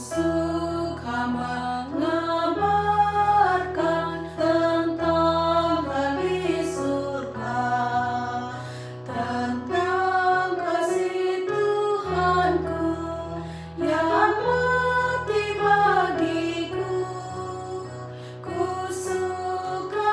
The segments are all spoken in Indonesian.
suka mengabarkan tentang hari surga, tentang kasih Tuhanku yang mati bagiku. Ku suka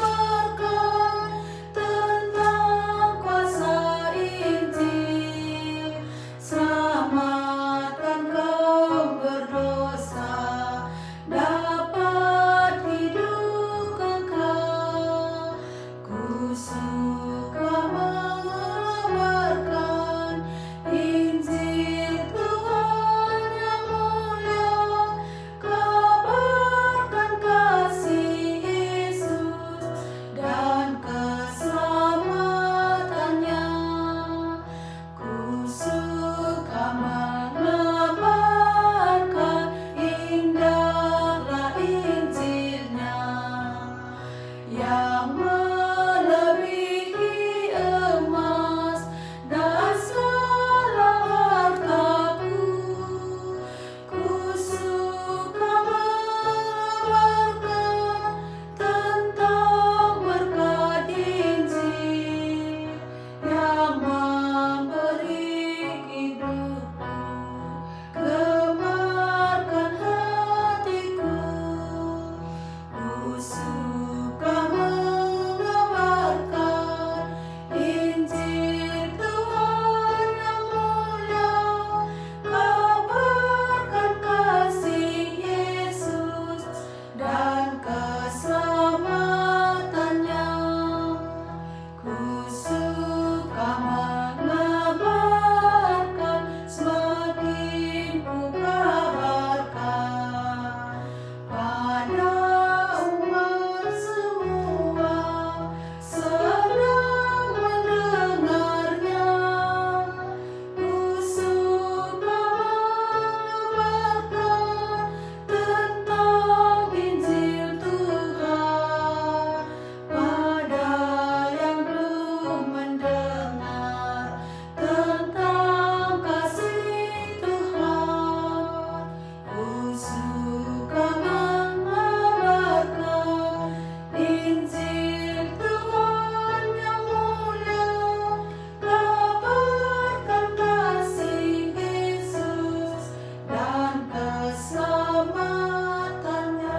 mengabarkan tentang kuasa Injil, selamatkan kaum berdosa dapat hidup kekal. Ku suka mengabarkan Injil Tuhan yang mulia, kabarkan kasih Yesus dan keselamatannya. Ku suka mengabarkan indahnya Injilnya yang melebihi emas dan segala hartaku. Ku suka mengabarkan tentang berkat Injil yang memberi hidupku, gemarkan hatiku. Ku suka mengabarkan Injil Tuhan yang mulia, kabarkan kasih Yesus dan keselamatannya. Ku suka mengabarkan, semakin ku kabarkan pada umat semua sedang mendengarnya. Ku suka mengabarkan tentang Injil Tuhan pada yang belum mendengar tentang kasih Tuhan. Ku suka mengabarkan Injil Tuhan yang mulia, kabarkan kasih Yesus dan keselamatannya.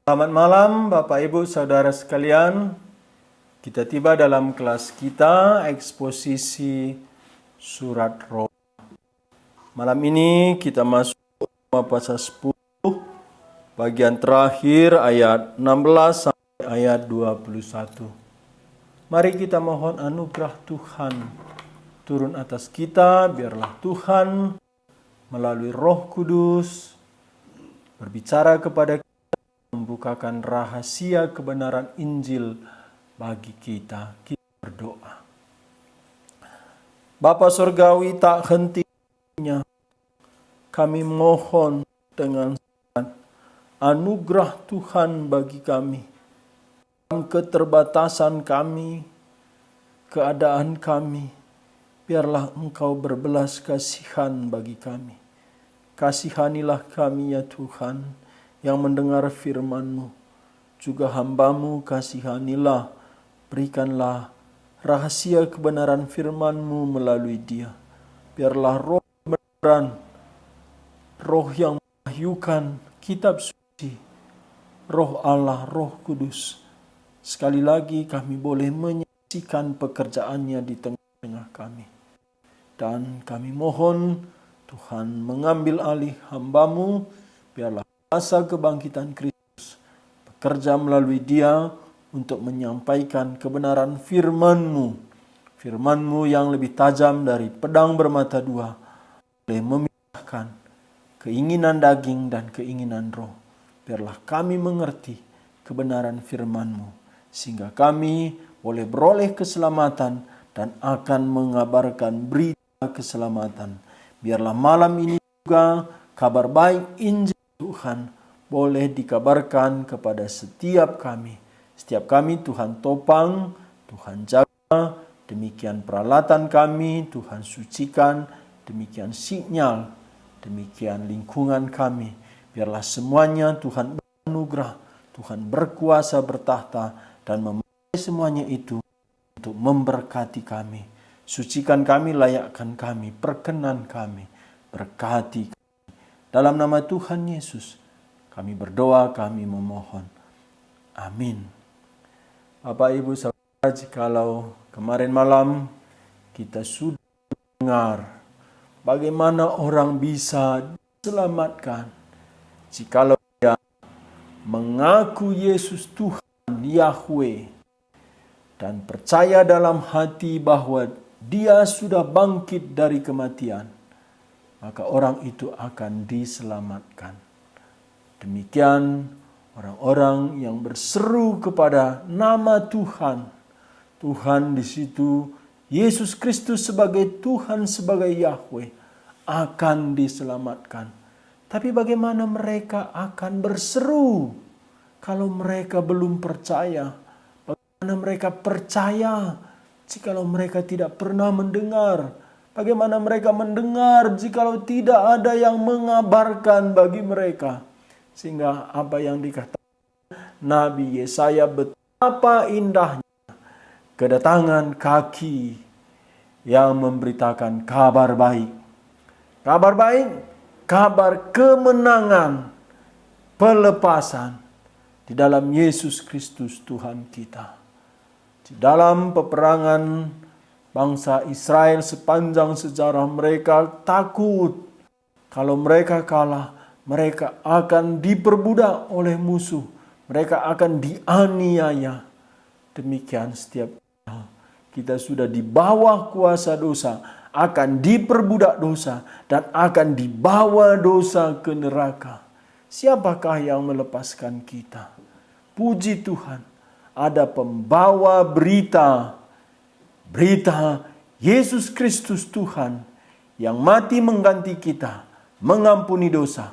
Selamat malam Bapak Ibu Saudara sekalian. Kita tiba dalam kelas kita eksposisi surat Roma. Malam ini kita masuk Roma pasal 10 bagian terakhir ayat 16 sampai ayat 21. Mari kita mohon anugerah Tuhan turun atas kita, biarlah Tuhan melalui Roh Kudus berbicara kepada kita, membukakan rahasia kebenaran Injil bagi kita. Kita berdoa. Bapa Surgawi tak hentinya, kami mohon dengan anugerah Tuhan bagi kami. Dalam keterbatasan kami, keadaan kami, biarlah Engkau berbelas kasihan bagi kami. Kasihanilah kami ya Tuhan, yang mendengar firman-Mu. Juga hamba-Mu kasihanilah, berikanlah rahasia kebenaran firman-Mu melalui dia. Biarlah roh kebenaran, roh yang mewahyukan kitab suci, roh Allah, Roh Kudus, sekali lagi kami boleh menyaksikan pekerjaannya di tengah-tengah kami. Dan kami mohon Tuhan mengambil alih hamba-Mu, biarlah kuasa kebangkitan Kristus bekerja melalui dia untuk menyampaikan kebenaran firman-Mu. Firman-Mu yang lebih tajam dari pedang bermata dua, boleh memisahkan keinginan daging dan keinginan roh. Biarlah kami mengerti kebenaran firman-Mu, sehingga kami boleh beroleh keselamatan dan akan mengabarkan berita keselamatan. Biarlah malam ini juga kabar baik Injil Tuhan boleh dikabarkan kepada setiap kami. Setiap kami Tuhan topang, Tuhan jaga, demikian peralatan kami Tuhan sucikan, demikian sinyal, demikian lingkungan kami. Biarlah semuanya Tuhan beranugerah, Tuhan berkuasa bertahta dan memakai semuanya itu untuk memberkati kami. Sucikan kami, layakkan kami, perkenan kami, berkati kami. Dalam nama Tuhan Yesus kami berdoa, kami memohon. Amin. Bapak Ibu Saudara, jikalau kemarin malam kita sudah dengar bagaimana orang bisa diselamatkan jikalau dia mengaku Yesus Tuhan Yahweh dan percaya dalam hati bahwa dia sudah bangkit dari kematian, maka orang itu akan diselamatkan. Demikian orang-orang yang berseru kepada nama Tuhan. Tuhan di situ, Yesus Kristus sebagai Tuhan, sebagai Yahweh, akan diselamatkan. Tapi bagaimana mereka akan berseru kalau mereka belum percaya? Bagaimana mereka percaya jikalau mereka tidak pernah mendengar? Bagaimana mereka mendengar jikalau tidak ada yang mengabarkan bagi mereka? Sehingga apa yang dikatakan Nabi Yesaya, betapa indahnya kedatangan kaki yang memberitakan kabar baik. Kabar baik, kabar kemenangan, pelepasan di dalam Yesus Kristus Tuhan kita. Di dalam peperangan bangsa Israel sepanjang sejarah, mereka takut kalau mereka kalah, mereka akan diperbudak oleh musuh, mereka akan dianiaya. Demikian setiap kita sudah di bawah kuasa dosa, akan diperbudak dosa, dan akan dibawa dosa ke neraka. Siapakah yang melepaskan kita? Puji Tuhan, ada pembawa berita Yesus Kristus Tuhan yang mati mengganti kita, mengampuni dosa,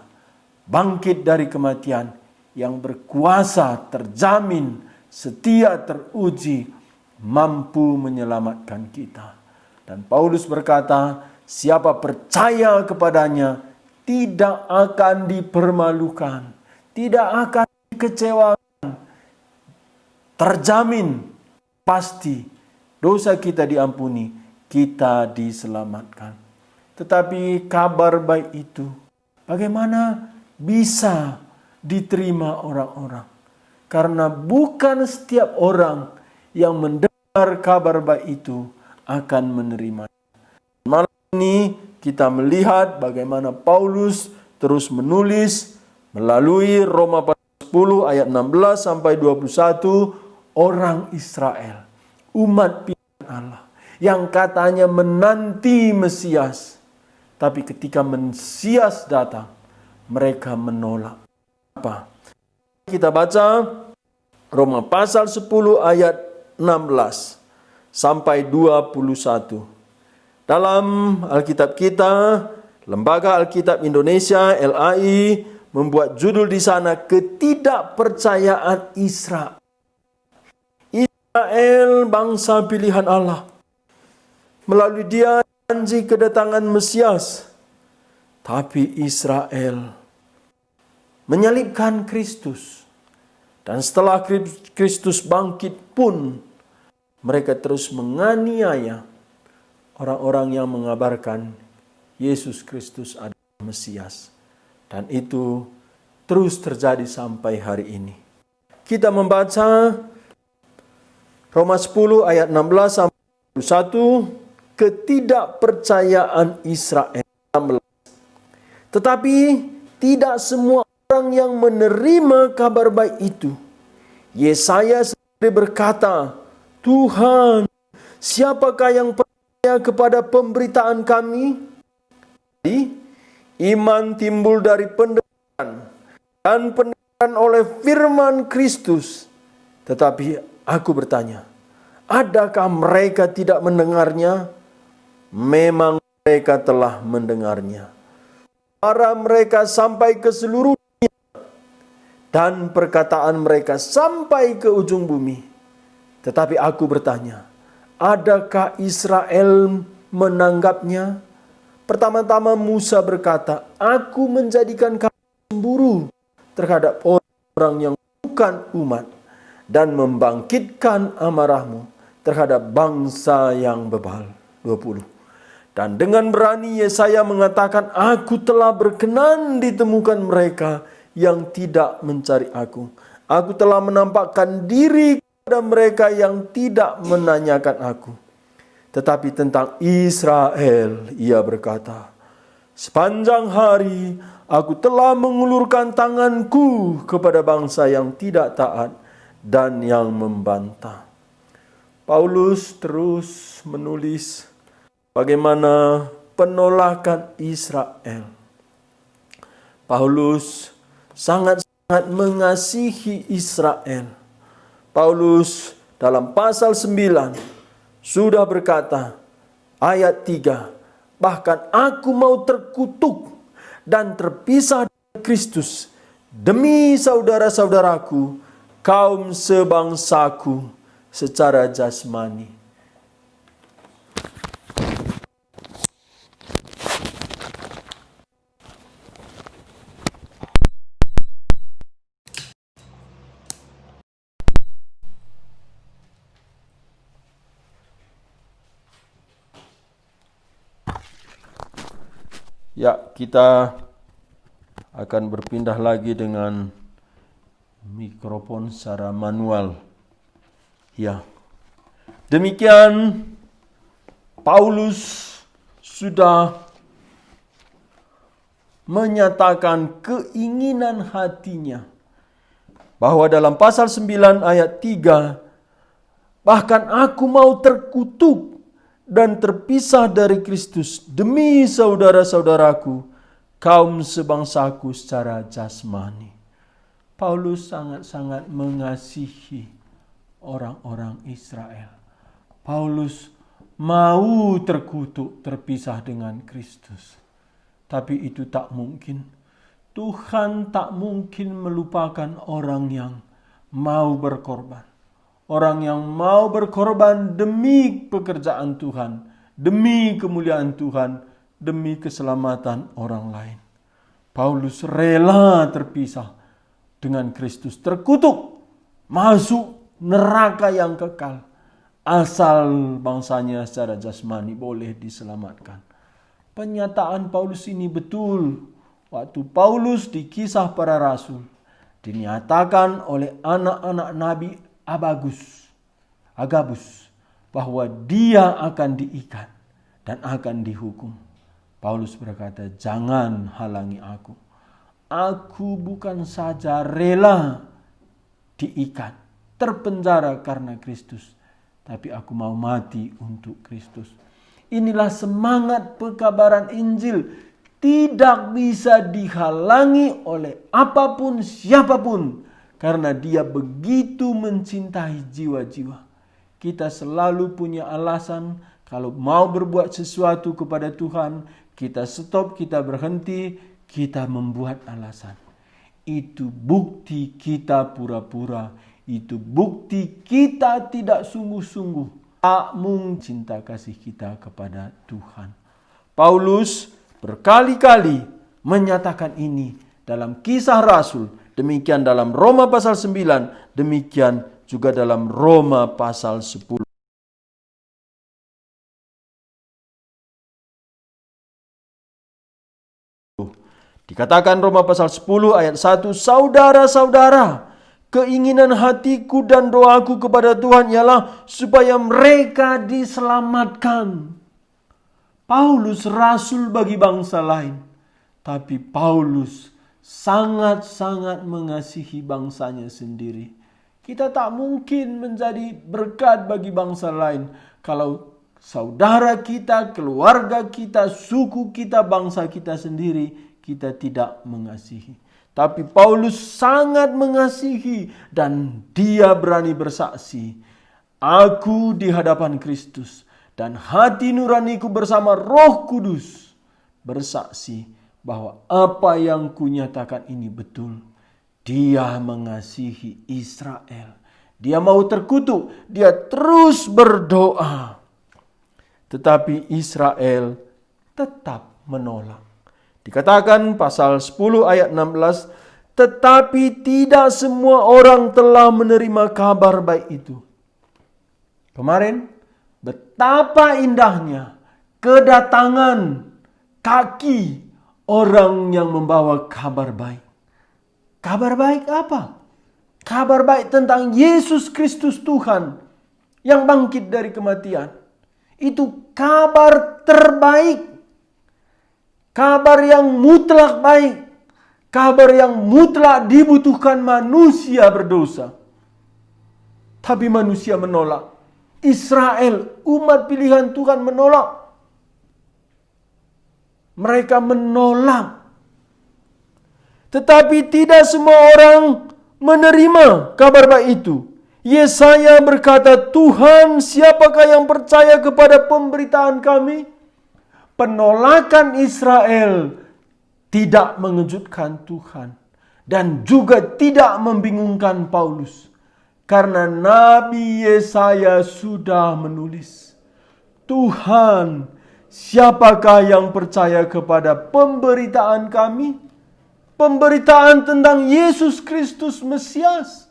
bangkit dari kematian, yang berkuasa, terjamin, setia, teruji, mampu menyelamatkan kita. Dan Paulus berkata, siapa percaya kepadanya tidak akan dipermalukan, tidak akan dikecewakan, terjamin, pasti dosa kita diampuni, kita diselamatkan. Tetapi kabar baik itu bagaimana bisa diterima orang-orang? Karena bukan setiap orang yang mendengar kabar baik itu akan menerima. Malam ini kita melihat bagaimana Paulus terus menulis melalui Roma 10 ayat 16 sampai 21, orang Israel, umat pilihan Allah yang katanya menanti Mesias, tapi ketika Mesias datang, mereka menolak. Apa? Kita baca Roma pasal 10 ayat 16 sampai 21. Dalam Alkitab kita, Lembaga Alkitab Indonesia LAI membuat judul di sana, ketidakpercayaan Israel. Israel bangsa pilihan Allah. Melalui dia janji kedatangan Mesias. Tapi Israel menyalibkan Kristus. Dan setelah Kristus bangkit pun, mereka terus menganiaya orang-orang yang mengabarkan Yesus Kristus adalah Mesias. Dan itu terus terjadi sampai hari ini. Kita membaca Roma 10 ayat 16 sampai 21, ketidakpercayaan Israel. Tetapi tidak semua orang yang menerima kabar baik itu. Yesaya sendiri berkata, Tuhan, siapakah yang percaya kepada pemberitaan kami? Jadi, iman timbul dari pendengaran, dan pendengaran oleh firman Kristus. Tetapi aku bertanya, adakah mereka tidak mendengarnya? Memang mereka telah mendengarnya. suara mereka sampai ke seluruh dunia dan perkataan mereka sampai ke ujung bumi. Tetapi aku bertanya, adakah Israel menanggapnya? Pertama-tama Musa berkata, aku menjadikan kamu cemburu terhadap orang yang bukan umat dan membangkitkan amarahmu terhadap bangsa yang bebal. 20. Dan dengan berani Yesaya mengatakan, aku telah berkenan ditemukan mereka yang tidak mencari aku. Aku telah menampakkan diri kepada mereka yang tidak menanyakan aku. Tetapi tentang Israel, ia berkata, sepanjang hari aku telah mengulurkan tanganku kepada bangsa yang tidak taat dan yang membantah. Paulus terus menulis bagaimana penolakan Israel. Paulus sangat-sangat mengasihi Israel. Paulus dalam pasal 9 sudah berkata, ayat 3, bahkan aku mau terkutuk dan terpisah dari Kristus demi saudara-saudaraku, kaum sebangsaku secara jasmani. Ya, kita akan berpindah lagi dengan mikrofon secara manual. Ya, demikian Paulus sudah menyatakan keinginan hatinya bahwa dalam pasal 9 ayat 3, bahkan aku mau terkutuk dan terpisah dari Kristus demi saudara-saudaraku, kaum sebangsaku secara jasmani. Paulus sangat-sangat mengasihi orang-orang Israel. Paulus mau terkutuk, terpisah dengan Kristus. Tapi itu tak mungkin. Tuhan tak mungkin melupakan orang yang mau berkorban. Orang yang mau berkorban demi pekerjaan Tuhan, demi kemuliaan Tuhan, demi keselamatan orang lain. Paulus rela terpisah dengan Kristus, terkutuk, masuk neraka yang kekal, asal bangsanya secara jasmani boleh diselamatkan. Pernyataan Paulus ini betul. Waktu Paulus di Kisah Para Rasul dinyatakan oleh anak-anak Nabi Agabus bahwa dia akan diikat dan akan dihukum. Paulus berkata, jangan halangi aku. Aku bukan saja rela diikat, terpenjara karena Kristus, tapi aku mau mati untuk Kristus. Inilah semangat pekabaran Injil. Tidak bisa dihalangi oleh apapun, siapapun. Karena dia begitu mencintai jiwa-jiwa. Kita selalu punya alasan kalau mau berbuat sesuatu kepada Tuhan. Kita stop, kita berhenti, kita membuat alasan. Itu bukti kita pura-pura. Itu bukti kita tidak sungguh-sungguh. Tak mungkin cinta kasih kita kepada Tuhan. Paulus berkali-kali menyatakan ini dalam Kisah Rasul. Demikian dalam Roma pasal 9, demikian juga dalam Roma pasal 10. Dikatakan Roma pasal 10 ayat 1, saudara-saudara, keinginan hatiku dan doaku kepada Tuhan ialah supaya mereka diselamatkan. Paulus rasul bagi bangsa lain, tapi Paulus sangat-sangat mengasihi bangsanya sendiri. Kita tak mungkin menjadi berkat bagi bangsa lain kalau saudara kita, keluarga kita, suku kita, bangsa kita sendiri kita tidak mengasihi. Tapi Paulus sangat mengasihi dan dia berani bersaksi, aku di hadapan Kristus dan hati nuraniku bersama Roh Kudus bersaksi bahwa apa yang kunyatakan ini betul. Dia mengasihi Israel. Dia mau terkutuk, dia terus berdoa. Tetapi Israel tetap menolak. Dikatakan pasal 10 ayat 16, tetapi tidak semua orang telah menerima kabar baik itu. Kemarin, betapa indahnya kedatangan kaki orang yang membawa kabar baik. Kabar baik apa? Kabar baik tentang Yesus Kristus Tuhan yang bangkit dari kematian. Itu kabar terbaik. Kabar yang mutlak baik. Kabar yang mutlak dibutuhkan manusia berdosa. Tapi manusia menolak. Israel, umat pilihan Tuhan menolak. Mereka menolak. Tetapi tidak semua orang menerima kabar baik itu. Yesaya berkata, Tuhan, siapakah yang percaya kepada pemberitaan kami? Penolakan Israel tidak mengejutkan Tuhan dan juga tidak membingungkan Paulus. Karena Nabi Yesaya sudah menulis, Tuhan, siapakah yang percaya kepada pemberitaan kami? Pemberitaan tentang Yesus Kristus Mesias.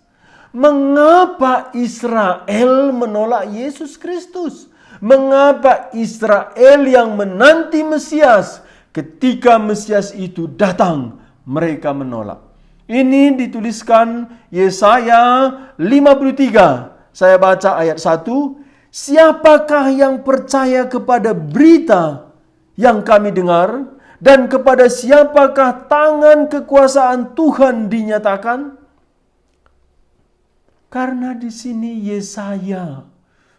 Mengapa Israel menolak Yesus Kristus? Mengapa Israel yang menanti Mesias, ketika Mesias itu datang, mereka menolak? Ini dituliskan Yesaya 53. Saya baca ayat 1. Siapakah yang percaya kepada berita yang kami dengar? Dan kepada siapakah tangan kekuasaan Tuhan dinyatakan? Karena di sini Yesaya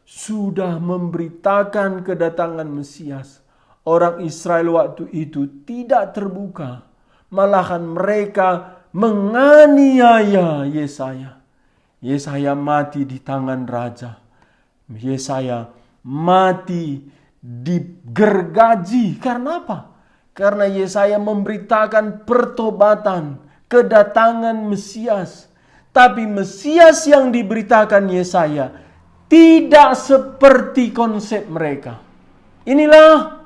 sudah memberitakan kedatangan Mesias. Orang Israel waktu itu tidak terbuka. Malahan mereka menganiaya Yesaya. Yesaya mati di tangan raja. Yesaya mati digergaji. Karena apa? Karena Yesaya memberitakan pertobatan, kedatangan Mesias. Tapi Mesias yang diberitakan Yesaya tidak seperti konsep mereka. Inilah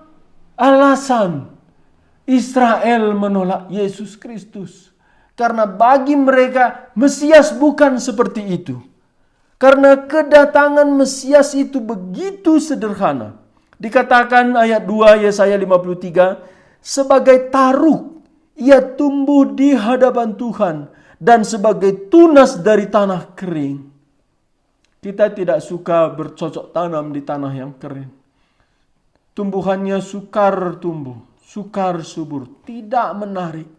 alasan Israel menolak Yesus Kristus. Karena bagi mereka Mesias bukan seperti itu. Karena kedatangan Mesias itu begitu sederhana. Dikatakan ayat 2 Yesaya 53, sebagai taruk ia tumbuh di hadapan Tuhan dan sebagai tunas dari tanah kering. Kita tidak suka bercocok tanam di tanah yang kering. Tumbuhannya sukar tumbuh, sukar subur, tidak menarik.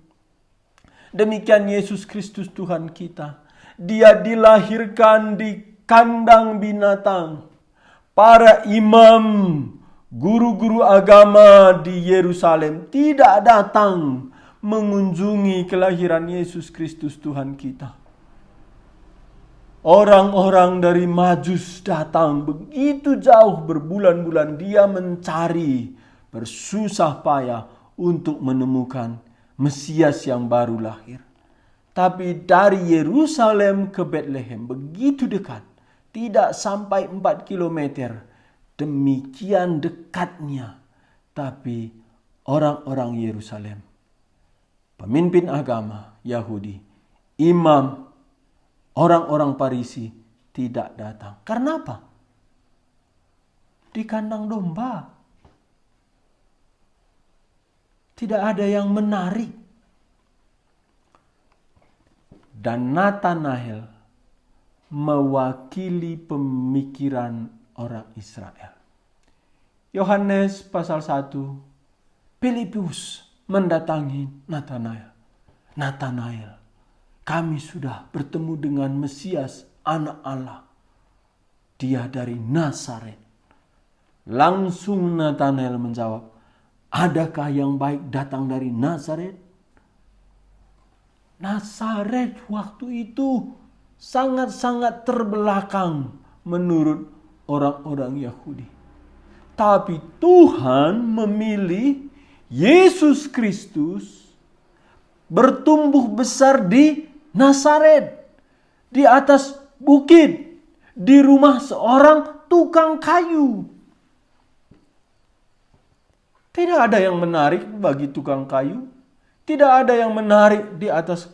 Demikian Yesus Kristus Tuhan kita. Dia dilahirkan di kandang binatang. Para imam, guru-guru agama di Yerusalem tidak datang mengunjungi kelahiran Yesus Kristus Tuhan kita. Orang-orang dari Majus datang begitu jauh, berbulan-bulan dia mencari, bersusah payah untuk menemukan Mesias yang baru lahir. Tapi dari Yerusalem ke Bethlehem begitu dekat, tidak sampai 4 kilometer. Demikian dekatnya. Tapi orang-orang Yerusalem, pemimpin agama Yahudi, imam, orang-orang Farisi tidak datang. Karena apa? Di kandang domba. Tidak ada yang menarik. Dan Nathanael mewakili pemikiran orang Israel. Yohanes pasal 1, Filipus mendatangi Nathanael. Nathanael, kami sudah bertemu dengan Mesias, anak Allah. Dia dari Nazaret. Langsung Nathanael menjawab, adakah yang baik datang dari Nazaret? Nazaret waktu itu sangat-sangat terbelakang menurut orang-orang Yahudi. Tapi Tuhan memilih Yesus Kristus bertumbuh besar di Nazaret, di atas bukit, di rumah seorang tukang kayu. Tidak ada yang menarik bagi tukang kayu. Tidak ada yang menarik di atas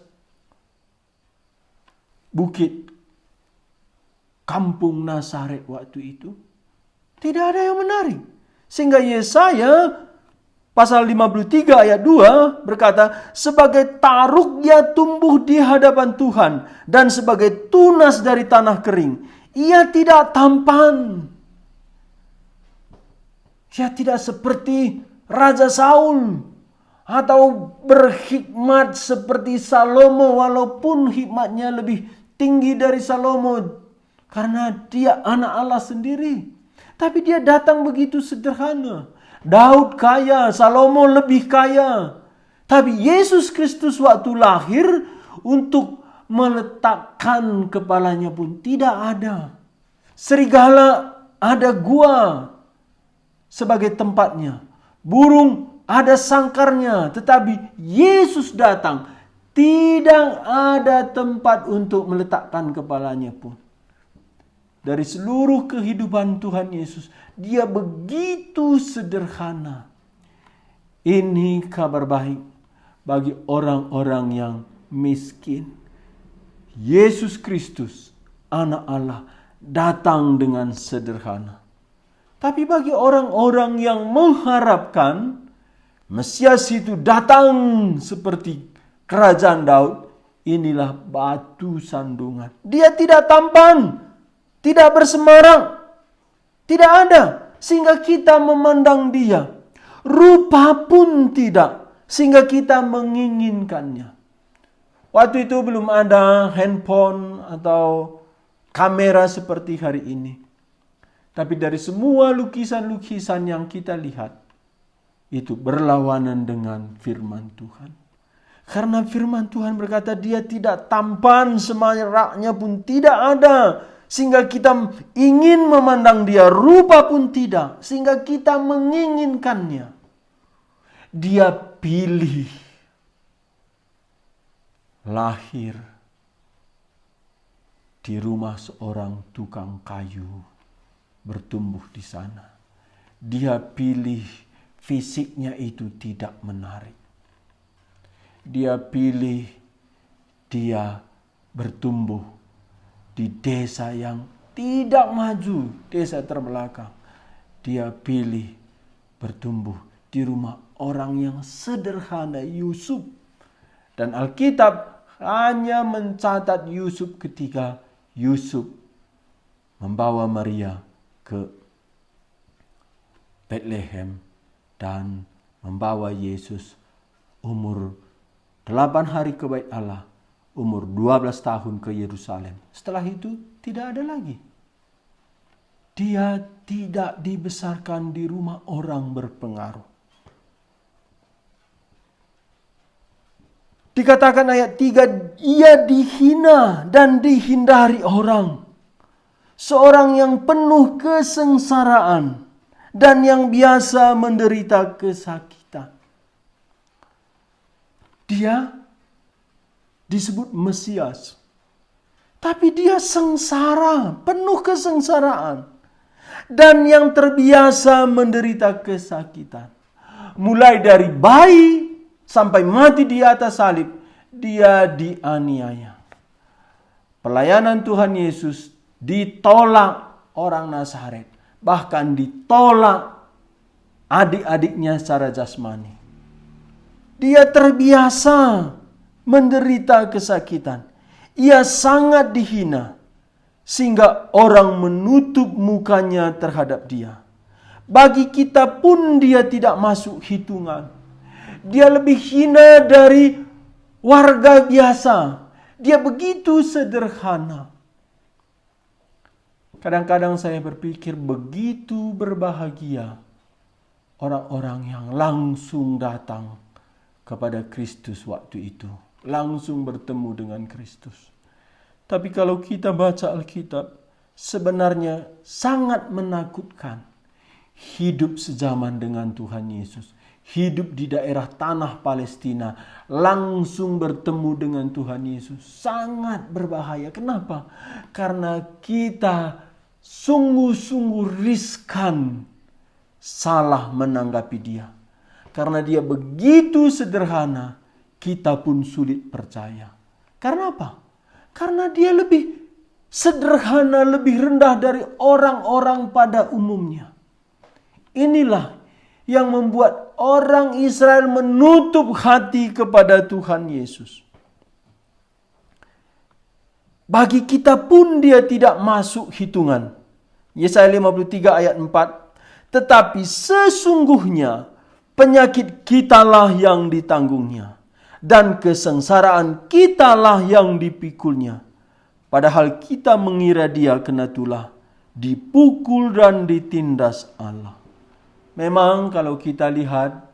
bukit kampung Nazaret waktu itu. Tidak ada yang menarik. Sehingga Yesaya pasal 53 ayat 2 berkata, sebagai taruk ia tumbuh di hadapan Tuhan, dan sebagai tunas dari tanah kering. Ia tidak tampan. Ia tidak seperti Raja Saul atau berhikmat seperti Salomo, walaupun hikmatnya lebih tinggi dari Salomo karena dia anak Allah sendiri. Tapi dia datang begitu sederhana. Daud kaya, Salomo lebih kaya. Tapi Yesus Kristus waktu lahir untuk meletakkan kepalanya pun tidak ada. Serigala ada gua sebagai tempatnya. Burung ada sangkarnya, tetapi Yesus datang, tidak ada tempat untuk meletakkan kepalanya pun. Dari seluruh kehidupan Tuhan Yesus, dia begitu sederhana. Ini kabar baik bagi orang-orang yang miskin. Yesus Kristus, anak Allah, datang dengan sederhana. Tapi bagi orang-orang yang mengharapkan Mesias itu datang seperti kerajaan Daud, inilah batu sandungan. Dia tidak tampan, tidak bersemarang, tidak ada, sehingga kita memandang dia. Rupa pun tidak, sehingga kita menginginkannya. Waktu itu belum ada handphone atau kamera seperti hari ini. Tapi dari semua lukisan-lukisan yang kita lihat, itu berlawanan dengan firman Tuhan. Karena firman Tuhan berkata dia tidak tampan, semaraknya pun tidak ada. Sehingga kita ingin memandang dia, rupa pun tidak. Sehingga kita menginginkannya. Dia pilih lahir di rumah seorang tukang kayu, bertumbuh di sana. Dia pilih fisiknya itu tidak menarik. Dia pilih dia bertumbuh di desa yang tidak maju, desa terbelakang. Dia pilih bertumbuh di rumah orang yang sederhana, Yusuf. Dan Alkitab hanya mencatat Yusuf ketika Yusuf membawa Maria ke Bethlehem dan membawa Yesus umur 8 hari ke Bait Allah, umur 12 tahun ke Yerusalem. Setelah itu tidak ada lagi. Dia tidak dibesarkan di rumah orang berpengaruh. Dikatakan ayat 3, ia dihina dan dihindari orang. Seorang yang penuh kesengsaraan dan yang biasa menderita kesakitan. Dia disebut Mesias. Tapi dia sengsara, penuh kesengsaraan. Dan yang terbiasa menderita kesakitan. Mulai dari bayi sampai mati di atas salib, dia dianiaya. Pelayanan Tuhan Yesus ditolak orang Nazaret. Bahkan ditolak adik-adiknya secara jasmani. Dia terbiasa menderita kesakitan. Ia sangat dihina. Sehingga orang menutup mukanya terhadap dia. Bagi kita pun dia tidak masuk hitungan. Dia lebih hina dari warga biasa. Dia begitu sederhana. Kadang-kadang saya berpikir begitu berbahagia orang-orang yang langsung datang kepada Kristus waktu itu. Langsung bertemu dengan Kristus. Tapi kalau kita baca Alkitab, sebenarnya sangat menakutkan hidup sejaman dengan Tuhan Yesus. hidup di daerah tanah Palestina, langsung bertemu dengan Tuhan Yesus. Sangat berbahaya. Kenapa? Karena kita sungguh-sungguh riskan salah menanggapi dia. Karena dia begitu sederhana, kita pun sulit percaya. Karena apa? Karena dia lebih sederhana, lebih rendah dari orang-orang pada umumnya. Inilah yang membuat orang Israel menutup hati kepada Tuhan Yesus. Bagi kita pun dia tidak masuk hitungan. Yesaya 53 ayat 4. Tetapi sesungguhnya penyakit kitalah yang ditanggungnya, dan kesengsaraan kitalah yang dipikulnya. Padahal kita mengira dia kena tulah, dipukul dan ditindas Allah. Memang kalau kita lihat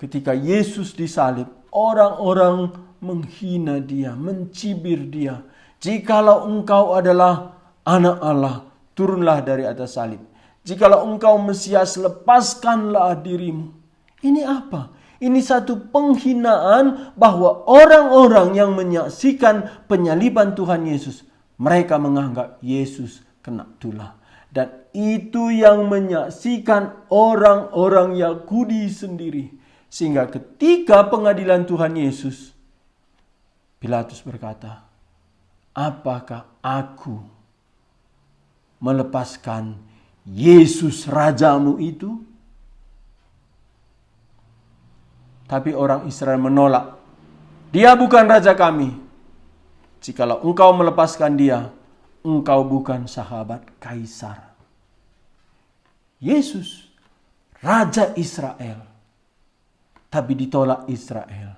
ketika Yesus disalib, orang-orang menghina dia, mencibir dia. Jikalau engkau adalah anak Allah, turunlah dari atas salib. Jikalau engkau Mesias, lepaskanlah dirimu. Ini apa? Ini satu penghinaan bahwa orang-orang yang menyaksikan penyaliban Tuhan Yesus, mereka menganggap Yesus kena tulah. Dan itu yang menyaksikan orang-orang Yahudi sendiri. Sehingga ketika pengadilan Tuhan Yesus, Pilatus berkata, apakah aku melepaskan Yesus rajamu itu? Tapi orang Israel menolak. Dia bukan raja kami. Jikalau engkau melepaskan dia, engkau bukan sahabat kaisar. Yesus, raja Israel. Tapi ditolak Israel.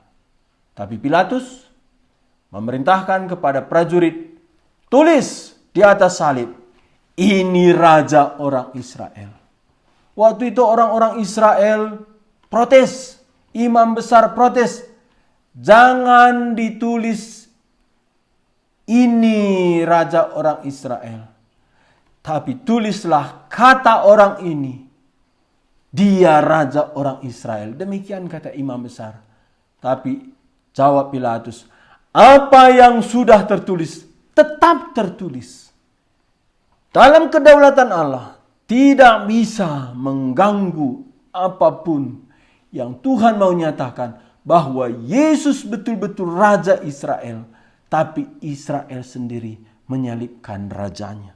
Tapi Pilatus memerintahkan kepada prajurit, tulis di atas salib, ini raja orang Israel. Waktu itu orang-orang Israel protes. Imam besar protes, jangan ditulis ini raja orang Israel. Tapi tulislah kata orang ini, dia raja orang Israel. Demikian kata imam besar. Tapi jawab Pilatus, apa yang sudah tertulis tetap tertulis. Dalam kedaulatan Allah tidak bisa mengganggu apapun yang Tuhan mau nyatakan bahwa Yesus betul-betul raja Israel, tapi Israel sendiri menyalibkan rajanya.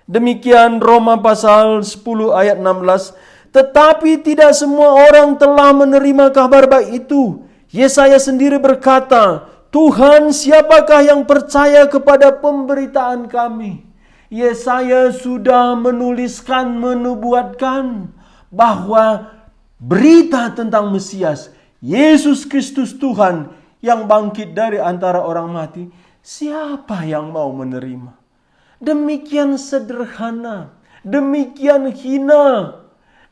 Demikian Roma pasal 10 ayat 16. Tetapi tidak semua orang telah menerima kabar baik itu. Yesaya sendiri berkata, Tuhan, siapakah yang percaya kepada pemberitaan kami? Yesaya sudah menuliskan, menubuatkan bahwa berita tentang Mesias, Yesus Kristus Tuhan yang bangkit dari antara orang mati, siapa yang mau menerima? Demikian sederhana, demikian hina.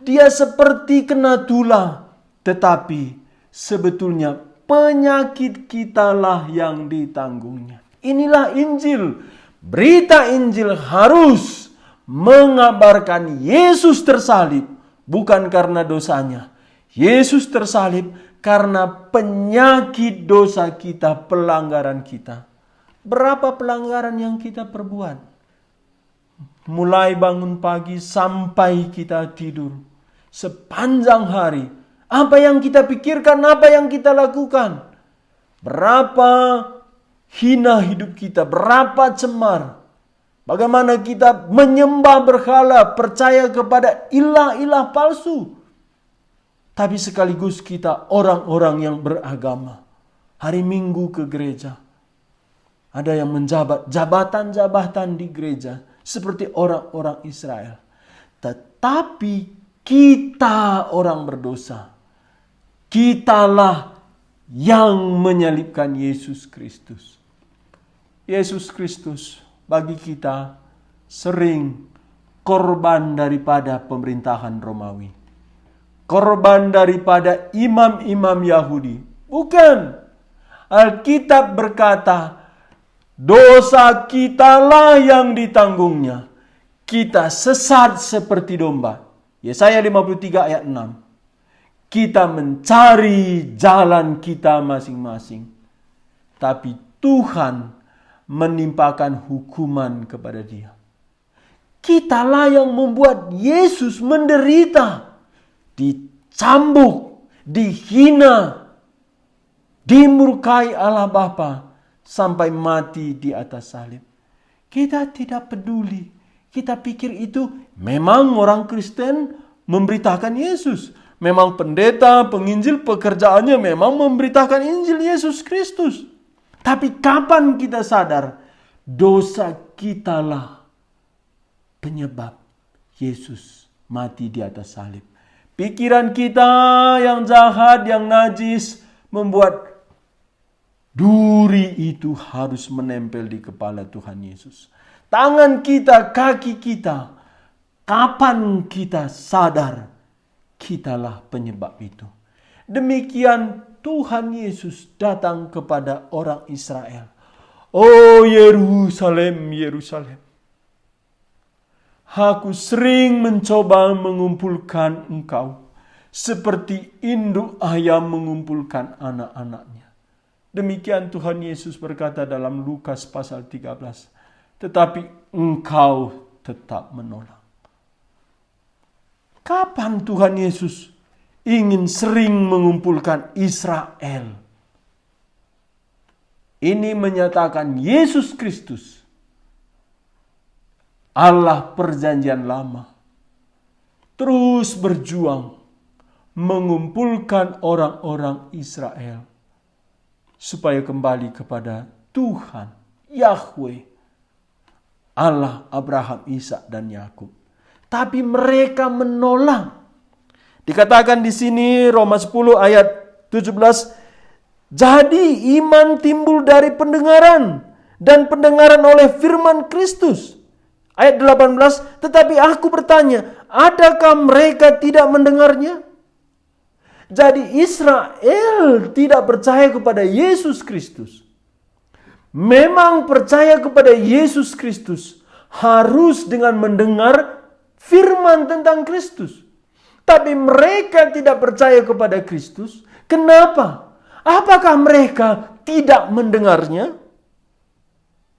Dia seperti kena tulah, tetapi sebetulnya penyakit kitalah yang ditanggungnya. Inilah Injil. Berita Injil harus mengabarkan Yesus tersalib. Bukan karena dosanya. Yesus tersalib karena penyakit dosa kita, pelanggaran kita. Berapa pelanggaran yang kita perbuat? Mulai bangun pagi sampai kita tidur. Sepanjang hari. Apa yang kita pikirkan, apa yang kita lakukan. Berapa hina hidup kita, berapa cemar. Bagaimana kita menyembah berhala, percaya kepada ilah-ilah palsu. Tapi sekaligus kita orang-orang yang beragama. Hari Minggu ke gereja. Ada yang menjabat jabatan-jabatan di gereja. Seperti orang-orang Israel. Tetapi kita orang berdosa. Kitalah yang menyalibkan Yesus Kristus. Yesus Kristus bagi kita sering korban daripada pemerintahan Romawi. Korban daripada imam-imam Yahudi. Bukan. Alkitab berkata, dosa kitalah yang ditanggungnya. Kita sesat seperti domba. Yesaya 53 ayat 6. kita mencari jalan kita masing-masing. Tapi Tuhan menimpakan hukuman kepada dia. Kitalah yang membuat Yesus menderita, dicambuk, dihina, dimurkai Allah Bapa sampai mati di atas salib. Kita tidak peduli. Kita pikir itu memang orang Kristen memberitakan Yesus. Memang pendeta, penginjil pekerjaannya memang memberitakan Injil Yesus Kristus. Tapi kapan kita sadar dosa kitalah penyebab Yesus mati di atas salib? Pikiran kita yang jahat, yang najis, membuat duri itu harus menempel di kepala Tuhan Yesus. Tangan kita, kaki kita, kapan kita sadar kitalah penyebab itu? Demikian Tuhan Yesus datang kepada orang Israel. Oh Yerusalem, Yerusalem, aku sering mencoba mengumpulkan engkau seperti induk ayam mengumpulkan anak-anaknya. Demikian Tuhan Yesus berkata dalam Lukas pasal 13. Tetapi engkau tetap menolak. Kapan Tuhan Yesus ingin sering mengumpulkan Israel? Ini menyatakan Yesus Kristus, Allah perjanjian lama, terus berjuang mengumpulkan orang-orang Israel supaya kembali kepada Tuhan, Yahweh, Allah Abraham, Ishak dan Yakub. Tapi mereka menolak. Dikatakan di sini Roma 10 ayat 17, jadi iman timbul dari pendengaran dan pendengaran oleh firman Kristus. Ayat 18, tetapi aku bertanya, adakah mereka tidak mendengarnya? Jadi Israel tidak percaya kepada Yesus Kristus. Memang percaya kepada Yesus Kristus harus dengan mendengar firman tentang Kristus. Tapi mereka tidak percaya kepada Kristus. Kenapa? Apakah mereka tidak mendengarnya?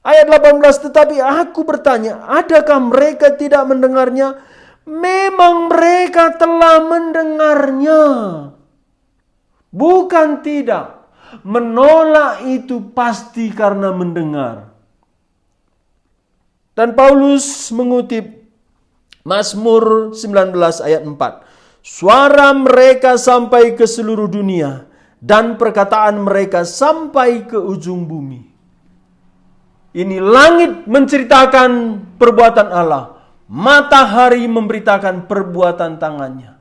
Ayat 18, tetapi aku bertanya, adakah mereka tidak mendengarnya? Memang mereka telah mendengarnya. Bukan tidak. Menolak itu pasti karena mendengar. Dan Paulus mengutip Mazmur 19 ayat 4. Suara mereka sampai ke seluruh dunia dan perkataan mereka sampai ke ujung bumi. Ini langit menceritakan perbuatan Allah. Matahari memberitakan perbuatan tangannya.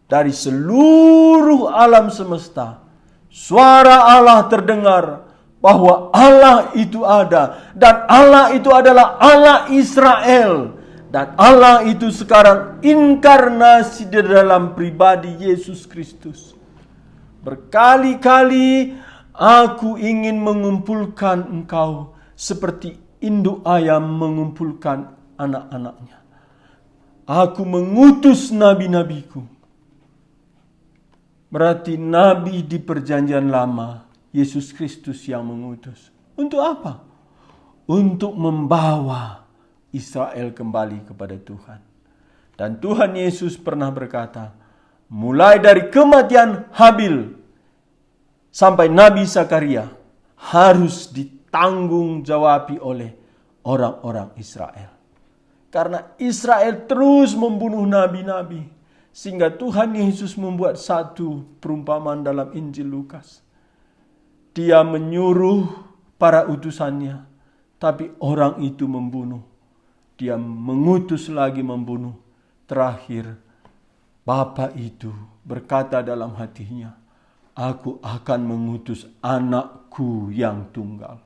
Dari seluruh alam semesta, suara Allah terdengar bahwa Allah itu ada. Dan Allah itu adalah Allah Israel. Dan Allah itu sekarang inkarnasi di dalam pribadi Yesus Kristus. Berkali-kali aku ingin mengumpulkan engkau seperti induk ayam mengumpulkan anak-anaknya. Aku mengutus nabi-nabiku. Berarti nabi di perjanjian lama, Yesus Kristus yang mengutus. Untuk apa? Untuk membawa Israel kembali kepada Tuhan. Dan Tuhan Yesus pernah berkata, mulai dari kematian Habil sampai Nabi Zakaria harus ditanggung-jawabi oleh orang-orang Israel. Karena Israel terus membunuh nabi-nabi. Sehingga Tuhan Yesus membuat satu perumpamaan dalam Injil Lukas. Dia menyuruh para utusannya, tapi orang itu membunuh. Dia mengutus lagi membunuh. Terakhir, Bapa itu berkata dalam hatinya, aku akan mengutus anakku yang tunggal.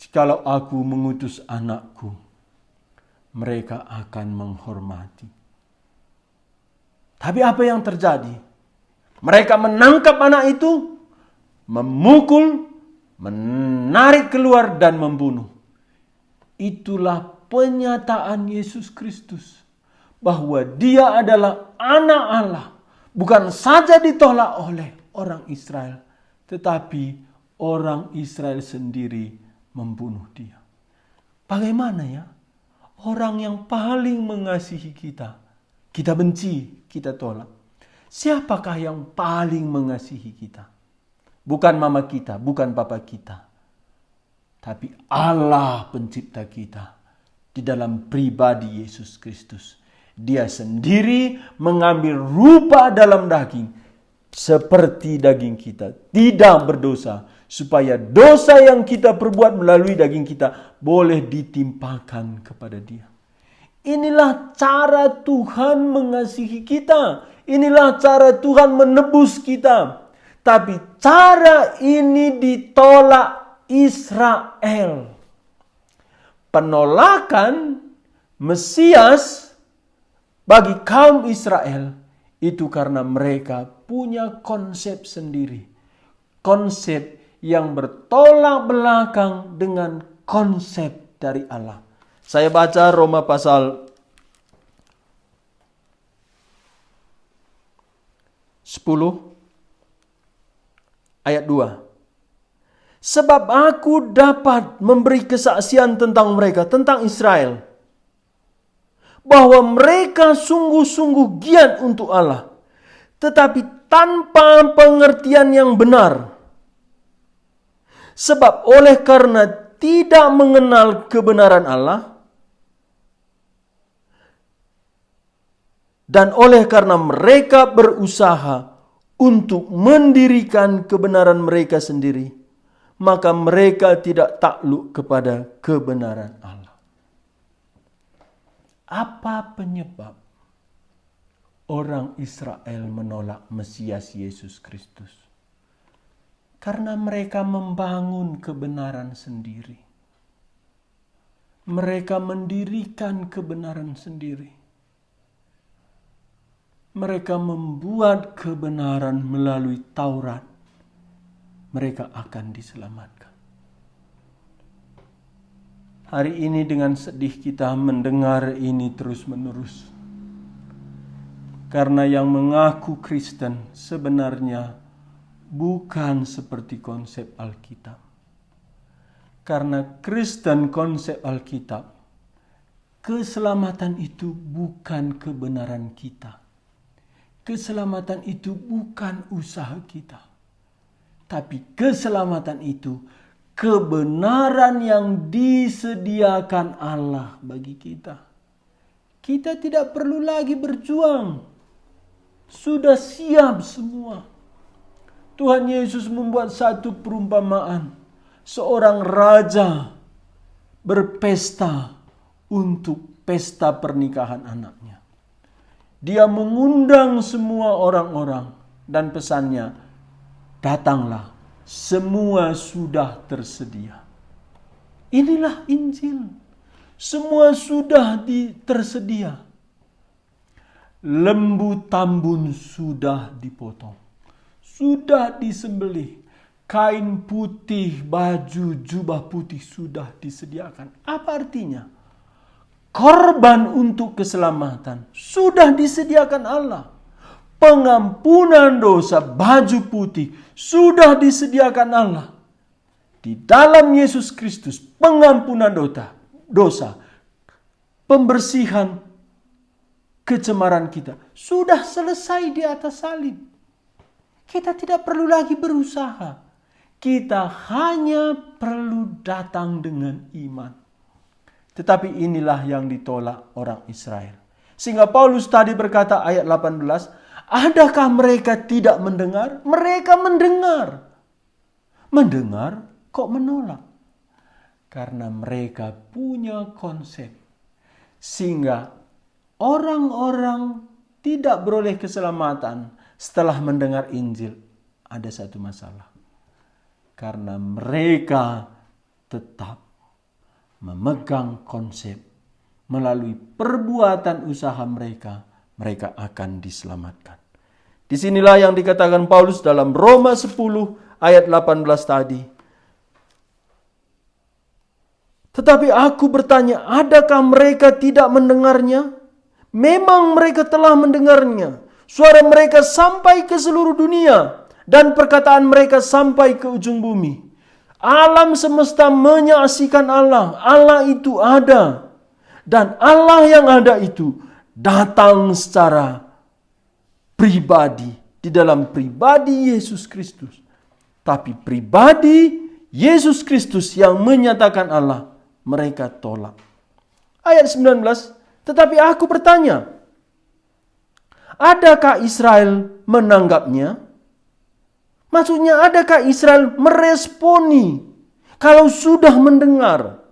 Jikalau aku mengutus anakku, mereka akan menghormati. Tapi apa yang terjadi? Mereka menangkap anak itu, memukul, menarik keluar dan membunuh. Itulah penyataan Yesus Kristus bahwa Dia adalah anak Allah, bukan saja ditolak oleh orang Israel, tetapi orang Israel sendiri membunuh dia. Bagaimana ya? Orang yang paling mengasihi kita, kita benci, kita tolak. Siapakah yang paling mengasihi kita? Bukan mama kita, bukan papa kita, tapi Allah pencipta kita di dalam pribadi Yesus Kristus. Dia sendiri mengambil rupa dalam daging seperti daging kita, tidak berdosa, supaya dosa yang kita perbuat melalui daging kita boleh ditimpakan kepada Dia. Inilah cara Tuhan mengasihi kita. Inilah cara Tuhan menebus kita. Tapi cara ini ditolak Israel. Penolakan Mesias bagi kaum Israel itu karena mereka punya konsep sendiri. Konsep yang bertolak belakang dengan konsep dari Allah. Saya baca Roma pasal 10 ayat 2. Sebab aku dapat memberi kesaksian tentang mereka, tentang Israel, bahwa mereka sungguh-sungguh giat untuk Allah, tetapi tanpa pengertian yang benar. Sebab oleh karena tidak mengenal kebenaran Allah, dan oleh karena mereka berusaha untuk mendirikan kebenaran mereka sendiri, maka mereka tidak takluk kepada kebenaran Allah. Apa penyebab orang Israel menolak Mesias Yesus Kristus? Karena mereka membangun kebenaran sendiri. Mereka mendirikan kebenaran sendiri. Mereka membuat kebenaran melalui Taurat. Mereka akan diselamatkan. Hari ini dengan sedih kita mendengar ini terus-menerus. Karena yang mengaku Kristen sebenarnya bukan seperti konsep Alkitab. Karena Kristen konsep Alkitab, keselamatan itu bukan kebenaran kita. Keselamatan itu bukan usaha kita. Tapi keselamatan itu kebenaran yang disediakan Allah bagi kita. Kita tidak perlu lagi berjuang. Sudah siap semua. Tuhan Yesus membuat satu perumpamaan. Seorang raja berpesta untuk pesta pernikahan anaknya. Dia mengundang semua orang-orang dan pesannya, datanglah. Semua sudah tersedia. Inilah Injil. Semua sudah tersedia. Lembu tambun sudah dipotong. Sudah disembelih. Kain putih, baju, jubah putih sudah disediakan. Apa artinya? Korban untuk keselamatan sudah disediakan Allah. Pengampunan dosa, baju putih, sudah disediakan Allah. Di dalam Yesus Kristus, pengampunan dosa, pembersihan kecemaran kita, sudah selesai di atas salib. Kita tidak perlu lagi berusaha. Kita hanya perlu datang dengan iman. Tetapi inilah yang ditolak orang Israel. Sehingga Paulus tadi berkata ayat 18, adakah mereka tidak mendengar? Mereka mendengar. Mendengar kok menolak? Karena mereka punya konsep. Sehingga orang-orang tidak beroleh keselamatan setelah mendengar Injil. Ada satu masalah. Karena mereka tetap memegang konsep. Melalui perbuatan usaha mereka, mereka akan diselamatkan. Disinilah yang dikatakan Paulus dalam Roma 10 ayat 18 tadi. Tetapi aku bertanya, adakah mereka tidak mendengarnya? Memang mereka telah mendengarnya. Suara mereka sampai ke seluruh dunia dan perkataan mereka sampai ke ujung bumi. Alam semesta menyaksikan Allah. Allah itu ada. Dan Allah yang ada itu datang secara pribadi di dalam pribadi Yesus Kristus. Tapi pribadi Yesus Kristus yang menyatakan Allah, mereka tolak. Ayat 19, tetapi aku bertanya, adakah Israel menanggapnya? Maksudnya, adakah Israel meresponi kalau sudah mendengar?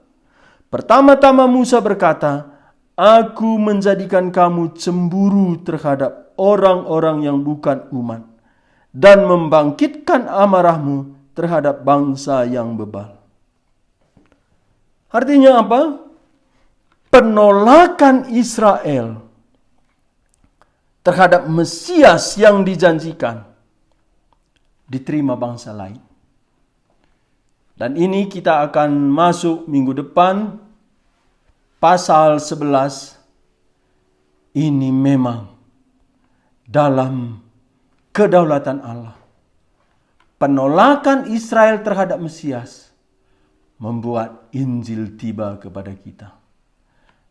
Pertama-tama Musa berkata, aku menjadikan kamu cemburu terhadap orang-orang yang bukan umat dan membangkitkan amarahmu terhadap bangsa yang bebal. Artinya apa? Penolakan Israel terhadap Mesias yang dijanjikan diterima bangsa lain. Dan ini kita akan masuk minggu depan pasal 11. Ini memang dalam kedaulatan Allah. Penolakan Israel terhadap Mesias membuat Injil tiba kepada kita.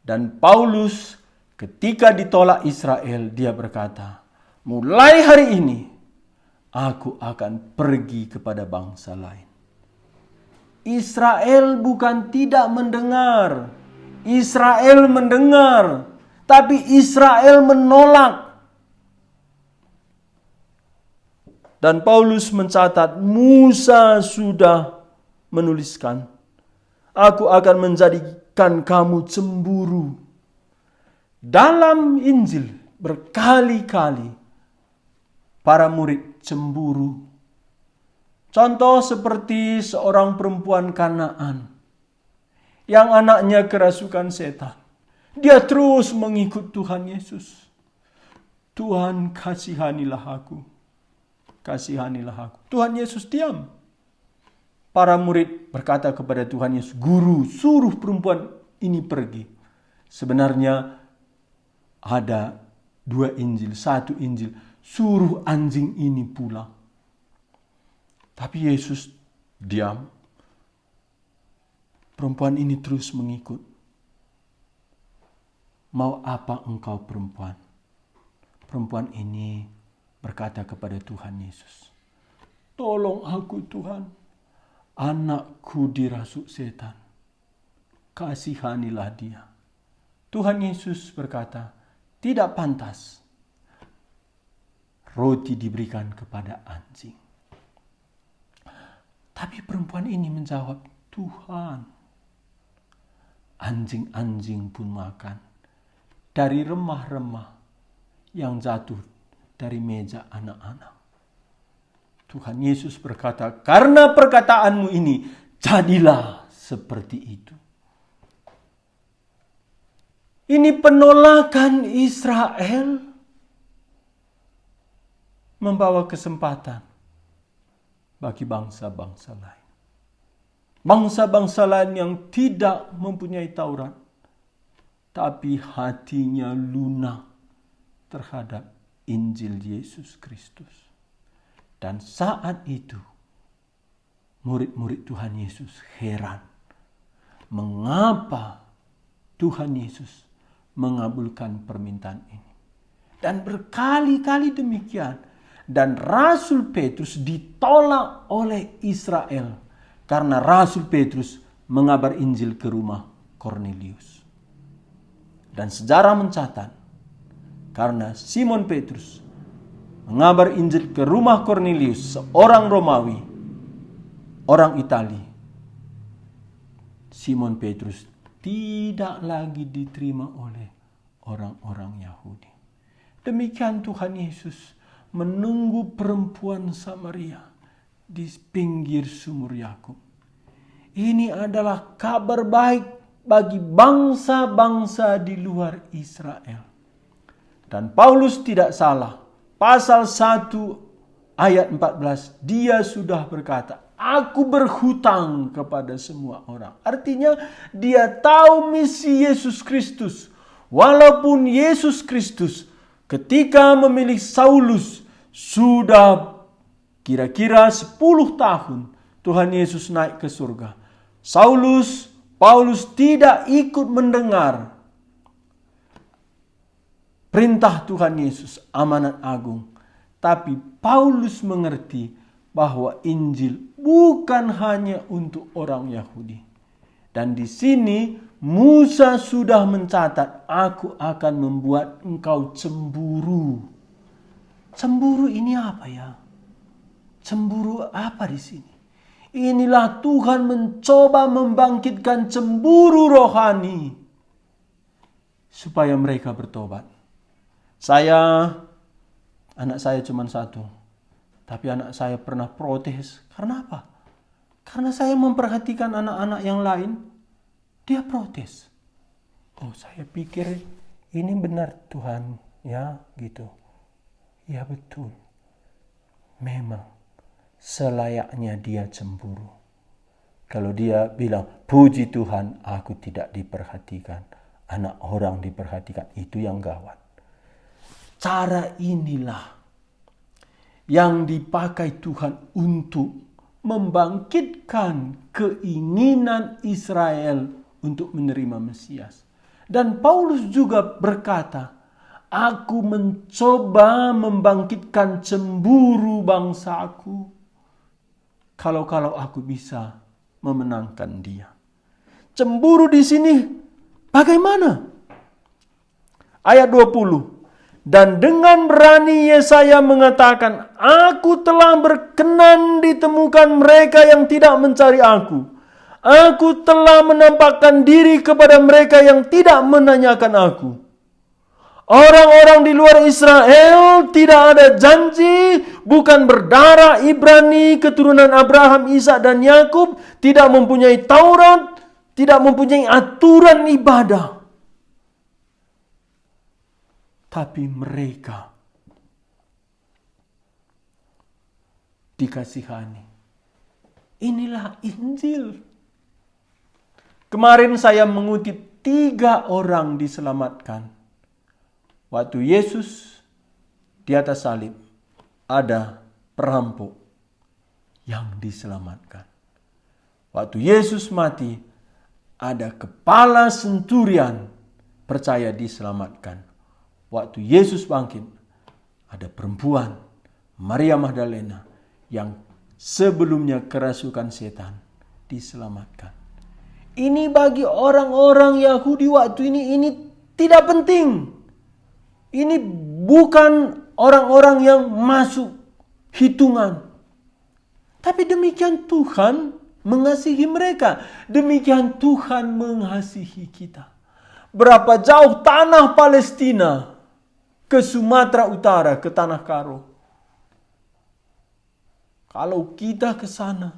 Dan Paulus ketika ditolak Israel, dia berkata, mulai hari ini aku akan pergi kepada bangsa lain. Israel bukan tidak mendengar. Israel mendengar. Tapi Israel menolak. Dan Paulus mencatat, Musa sudah menuliskan, aku akan menjadikan kamu cemburu. Dalam Injil berkali-kali para murid cemburu. Contoh seperti seorang perempuan Kanaan yang anaknya kerasukan setan. Dia terus mengikut Tuhan Yesus. Tuhan, kasihanilah aku. Kasihanilah aku. Tuhan Yesus diam. Para murid berkata kepada Tuhan Yesus, Guru, suruh perempuan ini pergi. Sebenarnya ada dua Injil, satu Injil, suruh anjing ini pulang. Tapi Yesus diam. Perempuan ini terus mengikut. Mau apa engkau perempuan? Perempuan ini berkata kepada Tuhan Yesus, tolong aku Tuhan, anakku dirasuk setan. Kasihanilah dia. Tuhan Yesus berkata, tidak pantas roti diberikan kepada anjing. Tapi perempuan ini menjawab, Tuhan, anjing-anjing pun makan dari remah-remah yang jatuh dari meja anak-anak. Tuhan Yesus berkata, karena perkataanmu ini, jadilah seperti itu. Ini penolakan Israel membawa kesempatan bagi bangsa-bangsa lain. Bangsa-bangsa lain yang tidak mempunyai Taurat, tapi hatinya lunak terhadap Injil Yesus Kristus. Dan saat itu, murid-murid Tuhan Yesus heran. Mengapa Tuhan Yesus mengabulkan permintaan ini? Dan berkali-kali demikian. Dan Rasul Petrus ditolak oleh Israel. Karena Rasul Petrus mengabar Injil ke rumah Kornelius. Dan sejarah mencatat, karena Simon Petrus mengabar Injil ke rumah Kornelius, seorang Romawi, orang Itali, Simon Petrus tidak lagi diterima oleh orang-orang Yahudi. Demikian Tuhan Yesus menunggu perempuan Samaria di pinggir sumur Yakub. Ini adalah kabar baik bagi bangsa-bangsa di luar Israel. Dan Paulus tidak salah. Pasal 1 ayat 14, dia sudah berkata, aku berhutang kepada semua orang. Artinya dia tahu misi Yesus Kristus. Walaupun Yesus Kristus ketika memilih Saulus sudah kira-kira 10 tahun Tuhan Yesus naik ke surga. Paulus tidak ikut mendengar perintah Tuhan Yesus, amanat agung. Tapi Paulus mengerti bahwa Injil bukan hanya untuk orang Yahudi. Dan di sini Musa sudah mencatat, aku akan membuat engkau cemburu. Cemburu ini apa ya? Cemburu apa di sini? Inilah Tuhan mencoba membangkitkan cemburu rohani supaya mereka bertobat. Anak saya cuma satu, tapi anak saya pernah protes. Karena apa? Karena saya memperhatikan anak-anak yang lain, dia protes. Oh, saya pikir ini benar Tuhan, ya gitu. Ya betul. Memang selayaknya dia cemburu. Kalau dia bilang, puji Tuhan aku tidak diperhatikan, anak orang diperhatikan, itu yang gawat. Cara inilah yang dipakai Tuhan untuk membangkitkan keinginan Israel untuk menerima Mesias. Dan Paulus juga berkata, aku mencoba membangkitkan cemburu bangsaku kalau aku bisa memenangkan dia. Cemburu di sini bagaimana? Ayat 20. Dan dengan berani Yesaya mengatakan, aku telah berkenan ditemukan mereka yang tidak mencari aku. Aku telah menampakkan diri kepada mereka yang tidak menanyakan aku. Orang-orang di luar Israel tidak ada janji, bukan berdarah Ibrani, keturunan Abraham, Ishak dan Yakub, tidak mempunyai Taurat, tidak mempunyai aturan ibadah. Tapi mereka dikasihani. Inilah Injil. Kemarin saya mengutip 3 orang diselamatkan. Waktu Yesus di atas salib, ada perampok yang diselamatkan. Waktu Yesus mati, ada kepala senturian percaya diselamatkan. Waktu Yesus bangkit, ada perempuan Maria Magdalena yang sebelumnya kerasukan setan diselamatkan. Ini bagi orang-orang Yahudi waktu ini tidak penting. Ini bukan orang-orang yang masuk hitungan. Tapi demikian Tuhan mengasihi mereka. Demikian Tuhan mengasihi kita. Berapa jauh tanah Palestina ke Sumatera Utara, ke Tanah Karo. Kalau kita ke sana,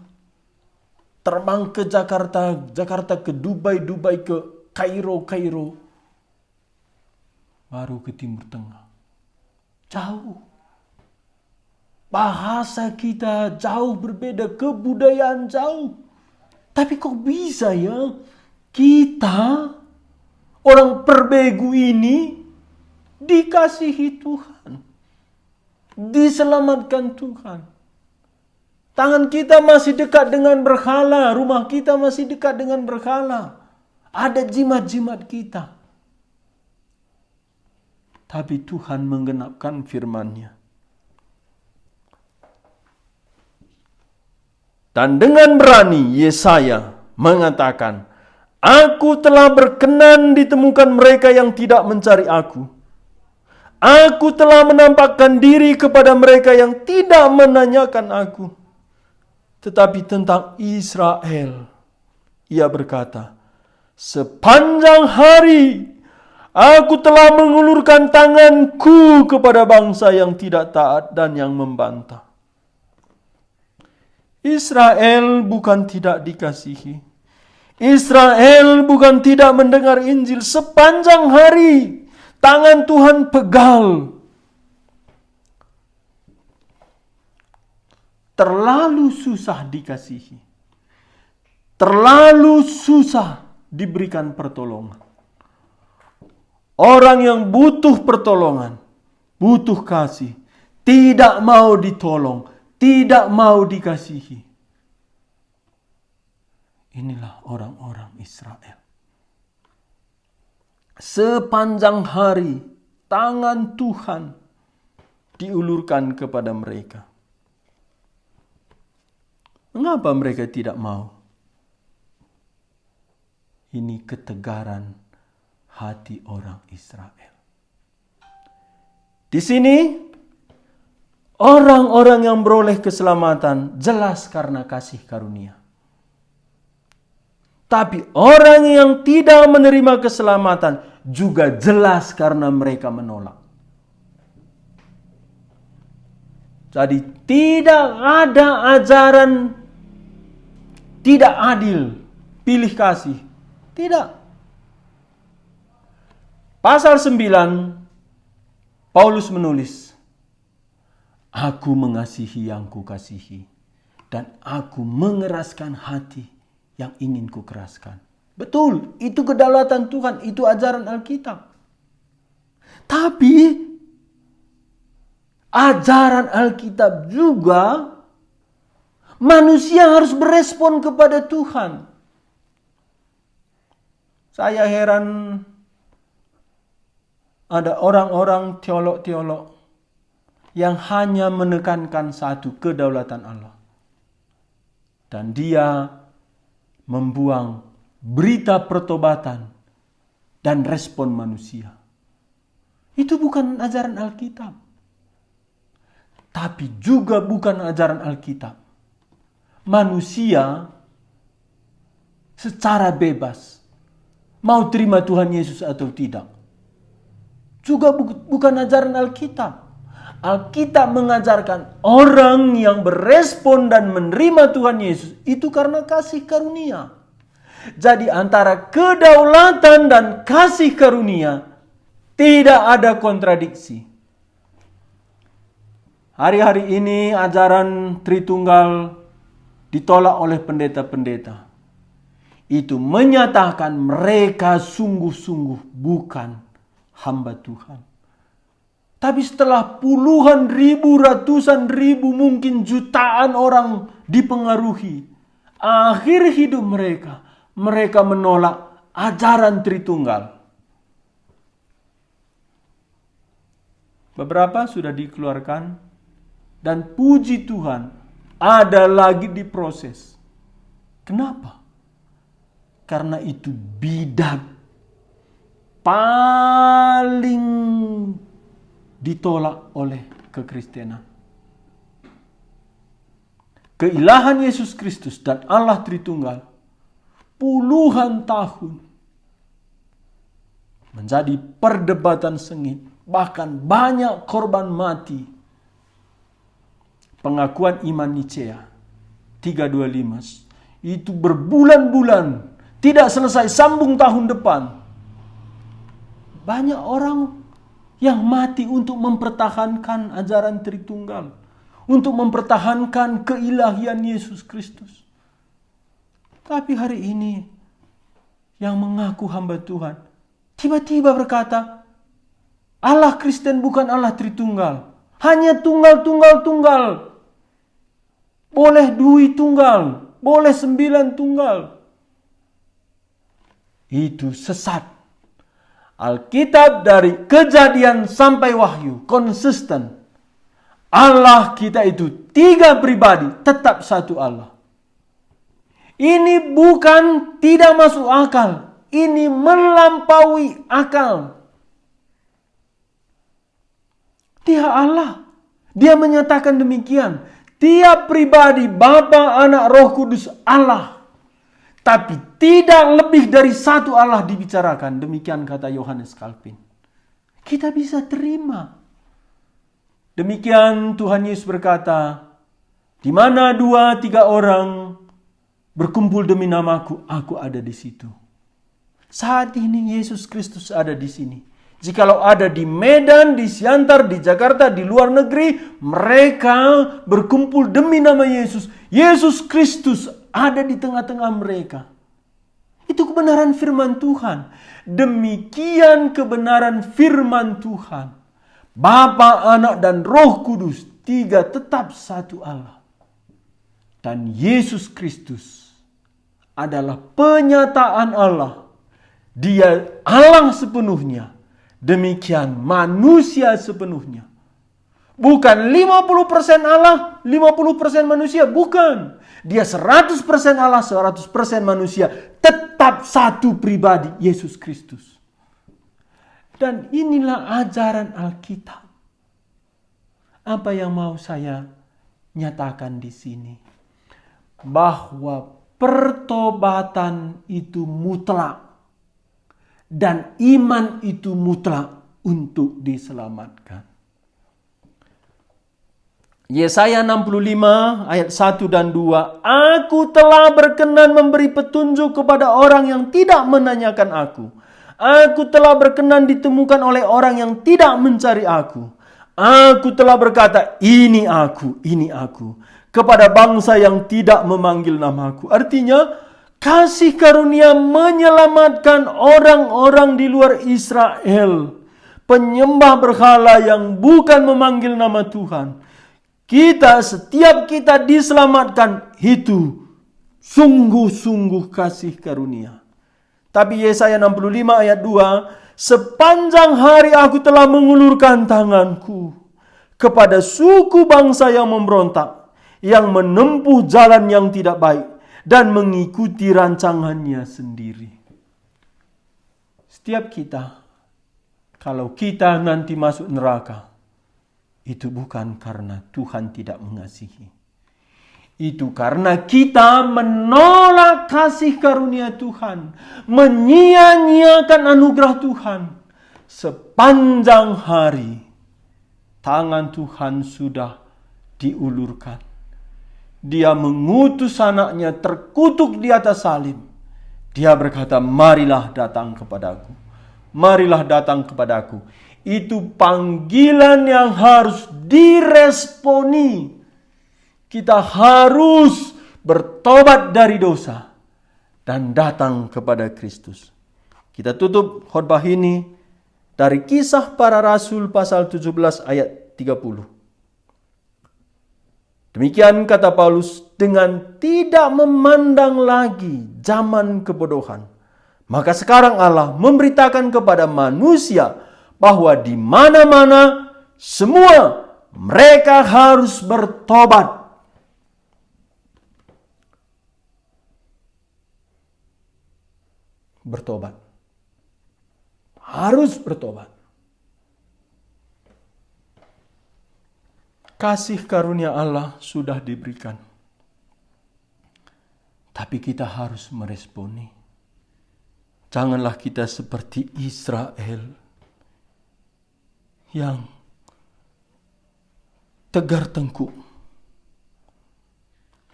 terbang ke Jakarta ke Dubai ke Kairo, baru ke Timur Tengah. Jauh. Bahasa kita jauh berbeda, kebudayaan jauh. Tapi kok bisa ya kita, orang perbegu ini, dikasihi Tuhan. Diselamatkan Tuhan. Tangan kita masih dekat dengan berhala, rumah kita masih dekat dengan berhala. Ada jimat-jimat kita. Tapi Tuhan menggenapkan firman-Nya. Dan dengan berani Yesaya mengatakan, aku telah berkenan ditemukan mereka yang tidak mencari aku. Aku telah menampakkan diri kepada mereka yang tidak menanyakan aku. Tetapi tentang Israel, ia berkata, sepanjang hari aku telah mengulurkan tanganku kepada bangsa yang tidak taat dan yang membantah. Israel bukan tidak dikasihi. Israel bukan tidak mendengar Injil. Sepanjang hari tangan Tuhan pegal. Terlalu susah dikasihi. Terlalu susah diberikan pertolongan. Orang yang butuh pertolongan butuh kasih, tidak mau ditolong, tidak mau dikasihi. Inilah orang-orang Israel. Sepanjang hari, tangan Tuhan diulurkan kepada mereka. Mengapa mereka tidak mau? Ini ketegaran hati orang Israel. Di sini, orang-orang yang beroleh keselamatan jelas karena kasih karunia. Tapi orang yang tidak menerima keselamatan juga jelas karena mereka menolak. Jadi tidak ada ajaran tidak adil, pilih kasih. Tidak. Pasal 9, Paulus menulis, aku mengasihi yang kukasihi, dan aku mengeraskan hati yang ingin kukeraskan. Betul, itu kedaulatan Tuhan, itu ajaran Alkitab. Tapi ajaran Alkitab juga manusia harus berespon kepada Tuhan. Saya heran ada orang-orang teolog-teolog yang hanya menekankan satu, kedaulatan Allah. Dan dia membuang berita pertobatan dan respon manusia. Itu bukan ajaran Alkitab. Tapi juga bukan ajaran Alkitab. Manusia secara bebas mau terima Tuhan Yesus atau tidak. Juga bukan ajaran Alkitab. Alkitab mengajarkan orang yang berespon dan menerima Tuhan Yesus itu karena kasih karunia. Jadi antara kedaulatan dan kasih karunia tidak ada kontradiksi. Hari-hari ini ajaran Tritunggal ditolak oleh pendeta-pendeta. Itu menyatakan mereka sungguh-sungguh bukan hamba Tuhan. Tapi setelah puluhan ribu, ratusan ribu, mungkin jutaan orang dipengaruhi, akhir hidup mereka menolak ajaran Tritunggal. Beberapa sudah dikeluarkan dan puji Tuhan ada lagi diproses. Kenapa? Karena itu bidat paling ditolak oleh kekristenan. Keilahan Yesus Kristus dan Allah Tritunggal puluhan tahun menjadi perdebatan sengit, bahkan banyak korban mati. Pengakuan iman Nicea 325 itu berbulan-bulan tidak selesai, sambung tahun depan. Banyak orang yang mati untuk mempertahankan ajaran Tritunggal, untuk mempertahankan keilahian Yesus Kristus. Tapi hari ini yang mengaku hamba Tuhan tiba-tiba berkata, Allah Kristen bukan Allah Tritunggal, hanya tunggal. Boleh dui tunggal, boleh 9 tunggal. Itu sesat. Alkitab dari Kejadian sampai Wahyu konsisten. Allah kita itu 3 pribadi, tetap satu Allah. Ini bukan tidak masuk akal, ini melampaui akal. Dia Allah. Dia menyatakan demikian. Tiap pribadi, Bapa, Anak, Roh Kudus Allah. Tapi tidak lebih dari satu Allah dibicarakan. Demikian kata Yohanes Calvin. Kita bisa terima. Demikian Tuhan Yesus berkata, di mana 2-3 orang berkumpul demi namaku, aku ada di situ. Saat ini Yesus Kristus ada di sini. Jikalau ada di Medan, di Siantar, di Jakarta, di luar negeri, mereka berkumpul demi nama Yesus. Yesus Kristus ada di tengah-tengah mereka. Itu kebenaran firman Tuhan. Demikian kebenaran firman Tuhan. Bapa, Anak, dan Roh Kudus, tiga tetap satu Allah. Dan Yesus Kristus adalah penyataan Allah. Dia Allah sepenuhnya. Demikian manusia sepenuhnya. Bukan 50% Allah, 50% manusia. Bukan. Dia 100% Allah, 100% manusia. Tetap satu pribadi, Yesus Kristus. Dan inilah ajaran Alkitab. Apa yang mau saya nyatakan di sini? Bahwa pertobatan itu mutlak. Dan iman itu mutlak untuk diselamatkan. Yesaya 65 ayat 1 dan 2. Aku telah berkenan memberi petunjuk kepada orang yang tidak menanyakan aku. Aku telah berkenan ditemukan oleh orang yang tidak mencari aku. Aku telah berkata, ini aku, kepada bangsa yang tidak memanggil namaku. Artinya, kasih karunia menyelamatkan orang-orang di luar Israel. Penyembah berhala yang bukan memanggil nama Tuhan. Setiap kita diselamatkan, itu sungguh-sungguh kasih karunia. Tapi Yesaya 65 ayat 2, sepanjang hari aku telah mengulurkan tanganku kepada suku bangsa yang memberontak, yang menempuh jalan yang tidak baik, dan mengikuti rancangannya sendiri. Setiap kita, kalau kita nanti masuk neraka, itu bukan karena Tuhan tidak mengasihi. Itu karena kita menolak kasih karunia Tuhan. Menyia-nyiakan anugerah Tuhan. Sepanjang hari, tangan Tuhan sudah diulurkan. Dia mengutus anaknya terkutuk di atas salib. Dia berkata, marilah datang kepadaku. Marilah datang kepadaku. Itu panggilan yang harus diresponi. Kita harus bertobat dari dosa dan datang kepada Kristus. Kita tutup khotbah ini dari Kisah Para Rasul pasal 17 ayat 30. Demikian kata Paulus, dengan tidak memandang lagi zaman kebodohan, maka sekarang Allah memberitakan kepada manusia bahwa di mana-mana semua mereka harus bertobat. Bertobat. Harus bertobat. Kasih karunia Allah sudah diberikan. Tapi kita harus meresponi. Janganlah kita seperti Israel yang tegar tengkuk.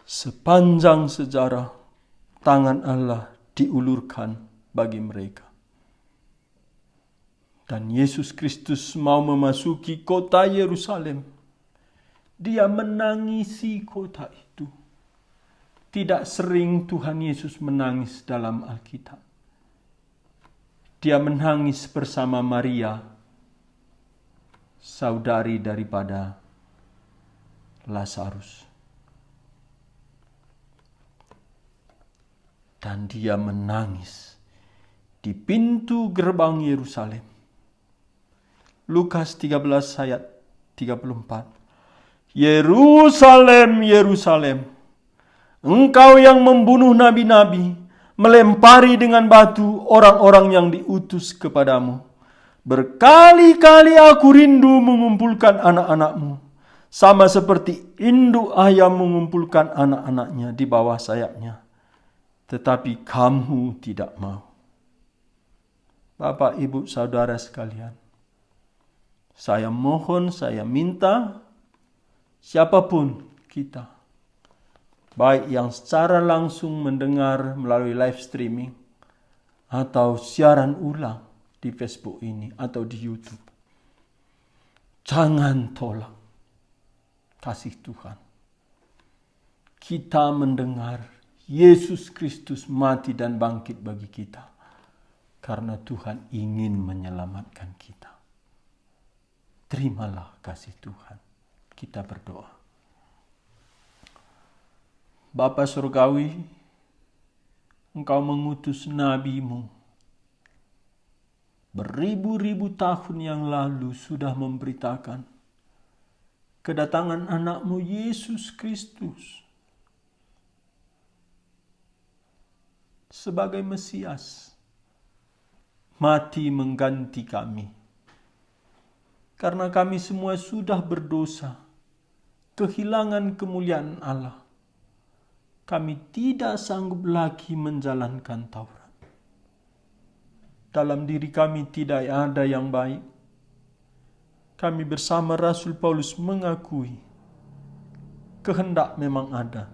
Sepanjang sejarah, tangan Allah diulurkan bagi mereka. Dan Yesus Kristus mau memasuki kota Yerusalem. Dia menangisi kota itu. Tidak sering Tuhan Yesus menangis dalam Alkitab. Dia menangis bersama Maria, saudari daripada Lazarus. Dan dia menangis di pintu gerbang Yerusalem. Lukas 13 ayat 34. Yerusalem, Yerusalem, engkau yang membunuh nabi-nabi, melempari dengan batu orang-orang yang diutus kepadamu. Berkali-kali aku rindu mengumpulkan anak-anakmu, sama seperti induk ayam mengumpulkan anak-anaknya di bawah sayapnya. Tetapi kamu tidak mau. Bapak, Ibu, Saudara sekalian, saya mohon, saya minta, siapapun kita, baik yang secara langsung mendengar melalui live streaming, atau siaran ulang di Facebook ini, atau di YouTube, jangan tolak kasih Tuhan. Kita mendengar Yesus Kristus mati dan bangkit bagi kita, karena Tuhan ingin menyelamatkan kita. terimalah kasih Tuhan. Kita berdoa. Bapa Surgawi, Engkau mengutus nabi-Mu. Beribu-ribu tahun yang lalu sudah memberitakan kedatangan anak-Mu Yesus Kristus sebagai Mesias, mati mengganti kami. Karena kami semua sudah berdosa, kehilangan kemuliaan Allah. Kami tidak sanggup lagi menjalankan Taurat. Dalam diri kami tidak ada yang baik. Kami bersama Rasul Paulus mengakui kehendak memang ada.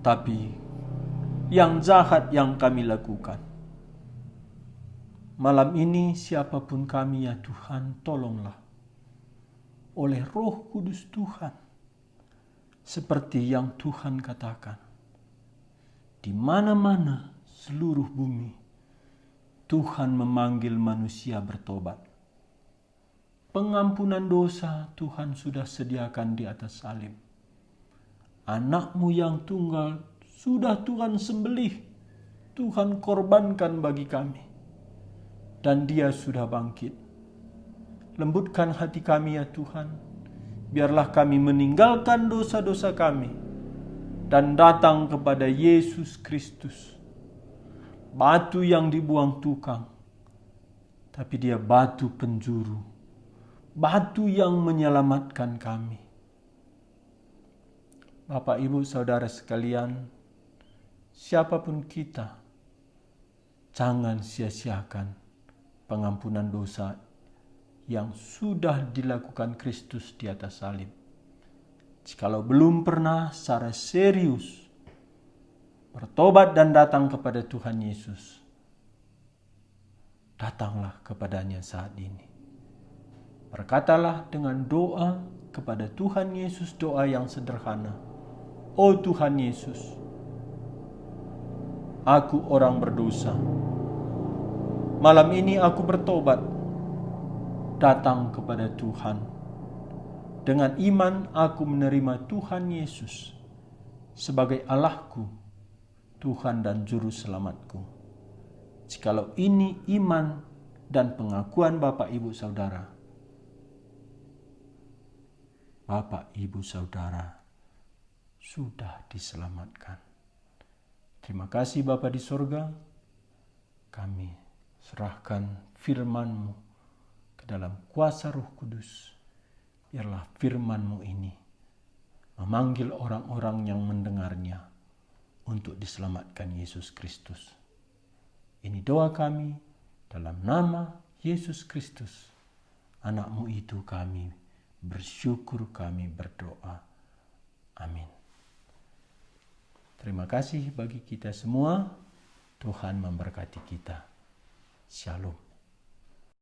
Tapi yang jahat yang kami lakukan. Malam ini siapapun kami ya Tuhan, tolonglah oleh Roh Kudus Tuhan. Seperti yang Tuhan katakan, di mana-mana seluruh bumi, Tuhan memanggil manusia bertobat. Pengampunan dosa Tuhan sudah sediakan di atas salib. Anak-Mu yang tunggal sudah Tuhan sembelih, Tuhan korbankan bagi kami. Dan Dia sudah bangkit. Lembutkan hati kami ya Tuhan. Biarlah kami meninggalkan dosa-dosa kami dan datang kepada Yesus Kristus. Batu yang dibuang tukang, tapi Dia batu penjuru. Batu yang menyelamatkan kami. Bapak, Ibu, Saudara sekalian, siapapun kita, jangan sia-siakan pengampunan dosa yang sudah dilakukan Kristus di atas salib. Jikalau belum pernah secara serius bertobat dan datang kepada Tuhan Yesus, datanglah kepadanya saat ini. Berkatalah dengan doa kepada Tuhan Yesus, doa yang sederhana. Oh Tuhan Yesus, aku orang berdosa. Malam ini aku bertobat, datang kepada Tuhan. Dengan iman aku menerima Tuhan Yesus sebagai Allahku, Tuhan dan Juru Selamatku. Jikalau ini iman dan pengakuan Bapak, Ibu, Saudara, Bapak, Ibu, Saudara sudah diselamatkan. Terima kasih Bapa di sorga, kami serahkan firman-Mu dalam kuasa Roh Kudus. Biarlah firman-Mu ini memanggil orang-orang yang mendengarnya untuk diselamatkan Yesus Kristus. Ini doa kami dalam nama Yesus Kristus, anak-Mu itu kami bersyukur, kami berdoa. Amin. Terima kasih bagi kita semua. Tuhan memberkati kita. Shalom.